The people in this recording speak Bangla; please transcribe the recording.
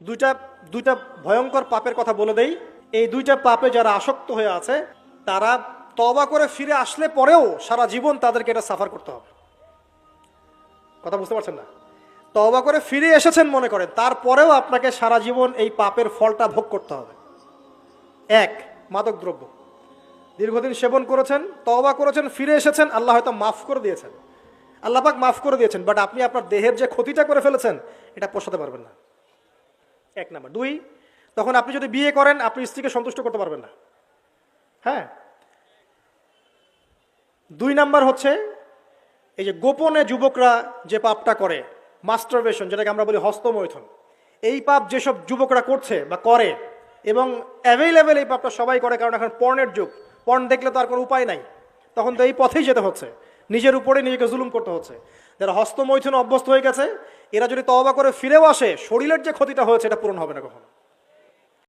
দুইটা দুইটা ভয়ঙ্কর পাপের কথা বলে দেই। এই দুইটা পাপে যারা আসক্ত হয়ে আছে তারা তওবা করে ফিরে আসলে পরেও সারা জীবন তাদেরকে এটা সাফার করতে হবে। কথা বুঝতে পারছেন না? তওবা করে ফিরে এসেছেন মনে করেন, তারপরেও আপনাকে সারা জীবন এই পাপের ফলটা ভোগ করতে হবে। এক, মাদকদ্রব্য। দীর্ঘদিন সেবন করেছেন, তওবা করেছেন, ফিরে এসেছেন, আল্লাহ হয়তো মাফ করে দিয়েছেন, আল্লাহ পাক মাফ করে দিয়েছেন, বাট আপনি আপনার দেহের যে ক্ষতিটা করে ফেলেছেন এটা পোষাতে পারবেন না। এক নাম্বার। দুই, তখন আপনি যদি বিয়ে করেন আপনি স্ত্রীকে সন্তুষ্ট করতে পারবেন না। হ্যাঁ। দুই নাম্বার হচ্ছে এই যে গোপনে যুবকরা যে পাপটা করে, মাস্টারবেশন, যেটাকে আমরা বলি হস্তমৈথুন, এই পাপ যেসব যুবকরা করছে বা করে, এবং অ্যাভেলেবেল এই পাপটা সবাই করে, কারণ এখন পর্নের যুগ, পর্ন দেখলে তো আর কোনো উপায় নাই, তখন তো এই পথেই যেতে হচ্ছে, নিজের উপরে নিজেকে জুলুম করতে হচ্ছে। যারা হস্তমৈথুন অভ্যস্ত হয়ে গেছে এরা যদি তওবা করে ফিরেও আসে, শরীরের যে ক্ষতিটা হয়েছে এটা পূরণ হবে না কখনো।